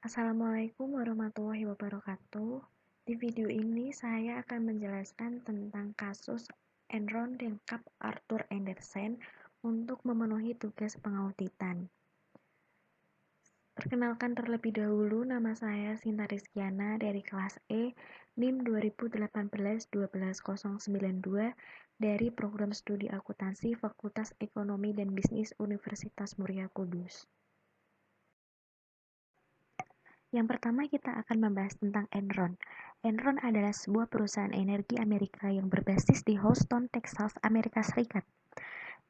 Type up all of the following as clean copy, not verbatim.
Assalamualaikum warahmatullahi wabarakatuh. Di video ini saya akan menjelaskan tentang kasus Enron dan Kap Arthur Andersen untuk memenuhi tugas pengauditan. Perkenalkan terlebih dahulu, nama saya Sinta Rizkiana dari kelas E, NIM 2018-12092 dari Program Studi Akuntansi Fakultas Ekonomi dan Bisnis Universitas Muria Kudus. Yang pertama kita akan membahas tentang Enron. Enron adalah sebuah perusahaan energi Amerika yang berbasis di Houston, Texas, Amerika Serikat.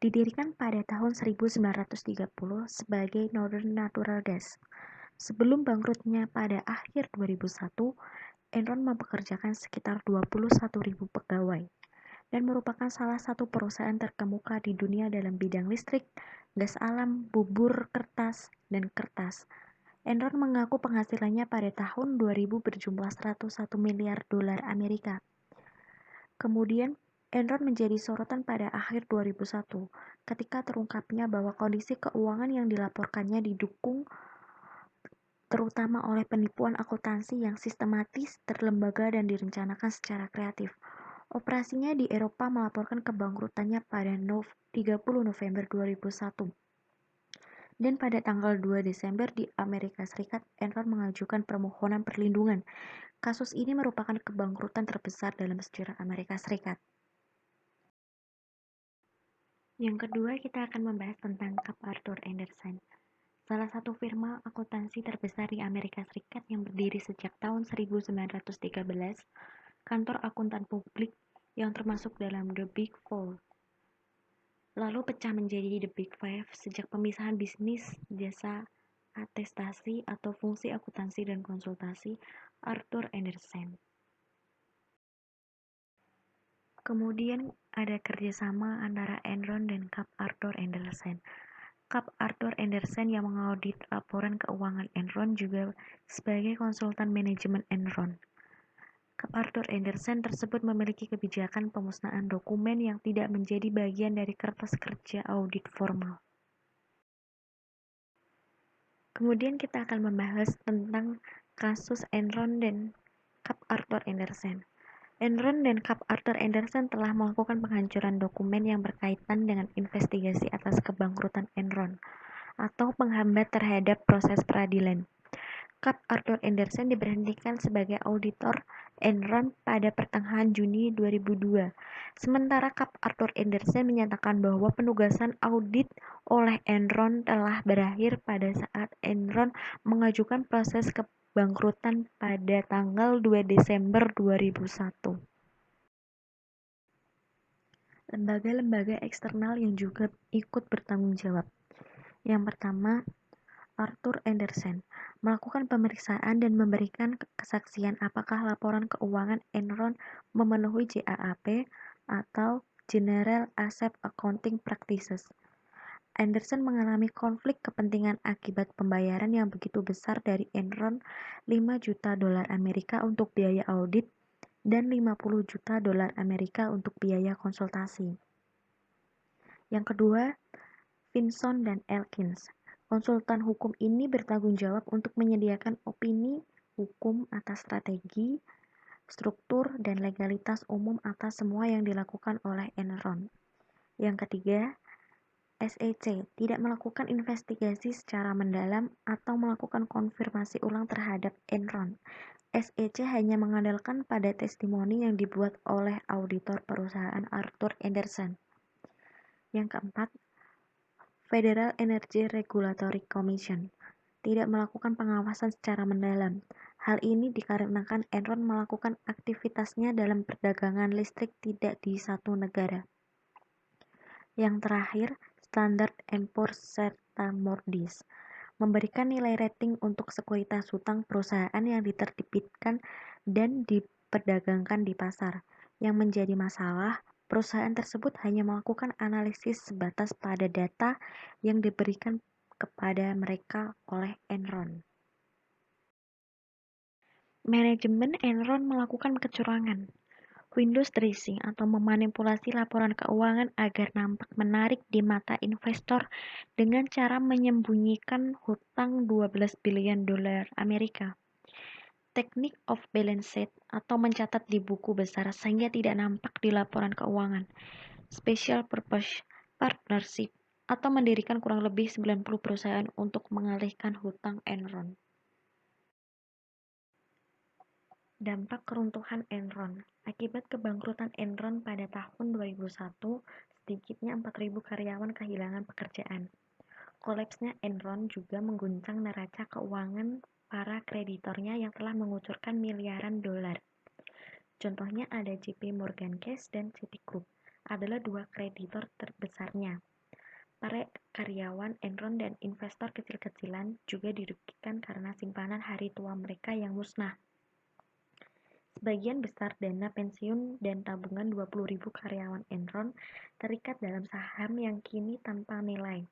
Didirikan pada tahun 1930 sebagai Northern Natural Gas. Sebelum bangkrutnya pada akhir 2001, Enron mempekerjakan sekitar 21.000 pegawai dan merupakan salah satu perusahaan terkemuka di dunia dalam bidang listrik, gas alam, bubur kertas, dan kertas. Enron mengaku penghasilannya pada tahun 2000 berjumlah 101 miliar dolar Amerika. Kemudian, Enron menjadi sorotan pada akhir 2001 ketika terungkapnya bahwa kondisi keuangan yang dilaporkannya didukung terutama oleh penipuan akuntansi yang sistematis, terlembaga, dan direncanakan secara kreatif. Operasinya di Eropa melaporkan kebangkrutannya pada 30 November 2001. Dan pada tanggal 2 Desember di Amerika Serikat, Enron mengajukan permohonan perlindungan. Kasus ini merupakan kebangkrutan terbesar dalam sejarah Amerika Serikat. Yang kedua, kita akan membahas tentang Kap Arthur Andersen, salah satu firma akuntansi terbesar di Amerika Serikat yang berdiri sejak tahun 1913, kantor akuntan publik yang termasuk dalam The Big Four. Lalu pecah menjadi The Big Five sejak pemisahan bisnis, jasa, atestasi atau fungsi akuntansi dan konsultasi Arthur Andersen. Kemudian ada kerjasama antara Enron dan Kap Arthur Andersen. Kap Arthur Andersen yang mengaudit laporan keuangan Enron juga sebagai konsultan manajemen Enron. Kap Arthur Andersen tersebut memiliki kebijakan pemusnahan dokumen yang tidak menjadi bagian dari kertas kerja audit formal. Kemudian kita akan membahas tentang kasus Enron dan Kap Arthur Andersen. Enron dan Kap Arthur Andersen telah melakukan penghancuran dokumen yang berkaitan dengan investigasi atas kebangkrutan Enron atau penghambat terhadap proses peradilan. Kap Arthur Andersen diberhentikan sebagai auditor Enron pada pertengahan Juni 2002. Sementara Kap Arthur Andersen menyatakan bahwa penugasan audit oleh Enron telah berakhir pada saat Enron mengajukan proses kebangkrutan pada tanggal 2 Desember 2001. Lembaga-lembaga eksternal yang juga ikut bertanggung jawab. Yang pertama, Arthur Andersen melakukan pemeriksaan dan memberikan kesaksian apakah laporan keuangan Enron memenuhi GAAP atau General Asset Accounting Practices. Andersen mengalami konflik kepentingan akibat pembayaran yang begitu besar dari Enron 5 juta dolar Amerika untuk biaya audit dan 50 juta dolar Amerika untuk biaya konsultasi. Yang kedua, Vinson dan Elkins. Konsultan hukum ini bertanggung jawab untuk menyediakan opini hukum atas strategi, struktur, dan legalitas umum atas semua yang dilakukan oleh Enron. Yang ketiga, SEC tidak melakukan investigasi secara mendalam atau melakukan konfirmasi ulang terhadap Enron. SEC hanya mengandalkan pada testimoni yang dibuat oleh auditor perusahaan Arthur Andersen. Yang keempat, Federal Energy Regulatory Commission tidak melakukan pengawasan secara mendalam. Hal ini dikarenakan Enron melakukan aktivitasnya dalam perdagangan listrik tidak di satu negara. Yang terakhir, Standard & Poor's serta Moody's memberikan nilai rating untuk sekuritas hutang perusahaan yang diterbitkan dan diperdagangkan di pasar. Yang menjadi masalah, perusahaan tersebut hanya melakukan analisis sebatas pada data yang diberikan kepada mereka oleh Enron. Manajemen Enron melakukan kecurangan. Windows dressing atau memanipulasi laporan keuangan agar nampak menarik di mata investor dengan cara menyembunyikan hutang 12 billion dolar Amerika. Teknik off balance sheet atau mencatat di buku besar sehingga tidak nampak di laporan keuangan. Special purpose partnership atau mendirikan kurang lebih 90 perusahaan untuk mengalihkan hutang Enron. Dampak keruntuhan Enron. Akibat kebangkrutan Enron pada tahun 2001, sedikitnya 4.000 karyawan kehilangan pekerjaan. Kolapsnya Enron juga mengguncang neraca keuangan para kreditornya yang telah mengucurkan miliaran dolar. Contohnya ada JP Morgan Chase dan Citigroup, adalah dua kreditor terbesarnya. Para karyawan Enron dan investor kecil-kecilan juga dirugikan karena simpanan hari tua mereka yang musnah. Sebagian besar dana pensiun dan tabungan 20.000 karyawan Enron terikat dalam saham yang kini tanpa nilai.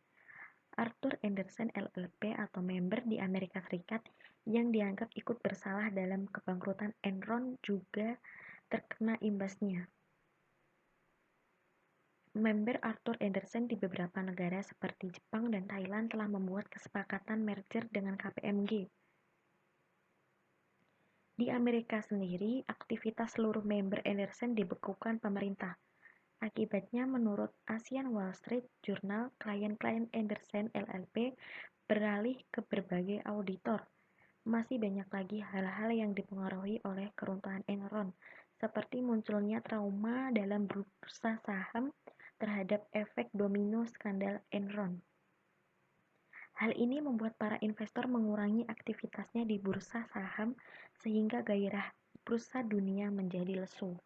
Arthur Andersen LLP atau member di Amerika Serikat yang dianggap ikut bersalah dalam kebangkrutan Enron juga terkena imbasnya. Member Arthur Andersen di beberapa negara seperti Jepang dan Thailand telah membuat kesepakatan merger dengan KPMG. Di Amerika sendiri, aktivitas seluruh member Andersen dibekukan pemerintah. Akibatnya, menurut Asian Wall Street Journal, klien-klien Andersen LLP beralih ke berbagai auditor. Masih banyak lagi hal-hal yang dipengaruhi oleh keruntuhan Enron, seperti munculnya trauma dalam bursa saham terhadap efek domino skandal Enron. Hal ini membuat para investor mengurangi aktivitasnya di bursa saham sehingga gairah bursa dunia menjadi lesu.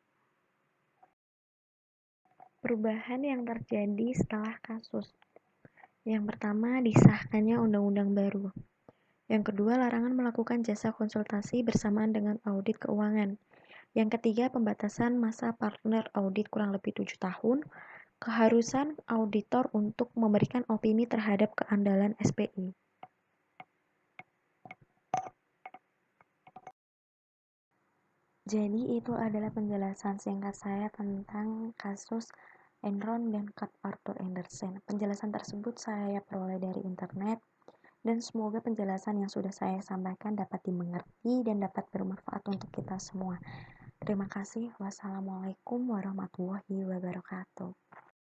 Perubahan yang terjadi setelah kasus. Yang pertama, disahkannya undang-undang baru. Yang kedua, larangan melakukan jasa konsultasi bersamaan dengan audit keuangan. Yang ketiga, pembatasan masa partner audit kurang lebih 7 tahun. Keharusan auditor untuk memberikan opini terhadap keandalan SPI. Jadi itu adalah penjelasan singkat saya tentang kasus Enron dan Arthur Andersen. Penjelasan tersebut saya peroleh dari internet dan semoga penjelasan yang sudah saya sampaikan dapat dimengerti dan dapat bermanfaat untuk kita semua. Terima kasih. Wassalamualaikum warahmatullahi wabarakatuh.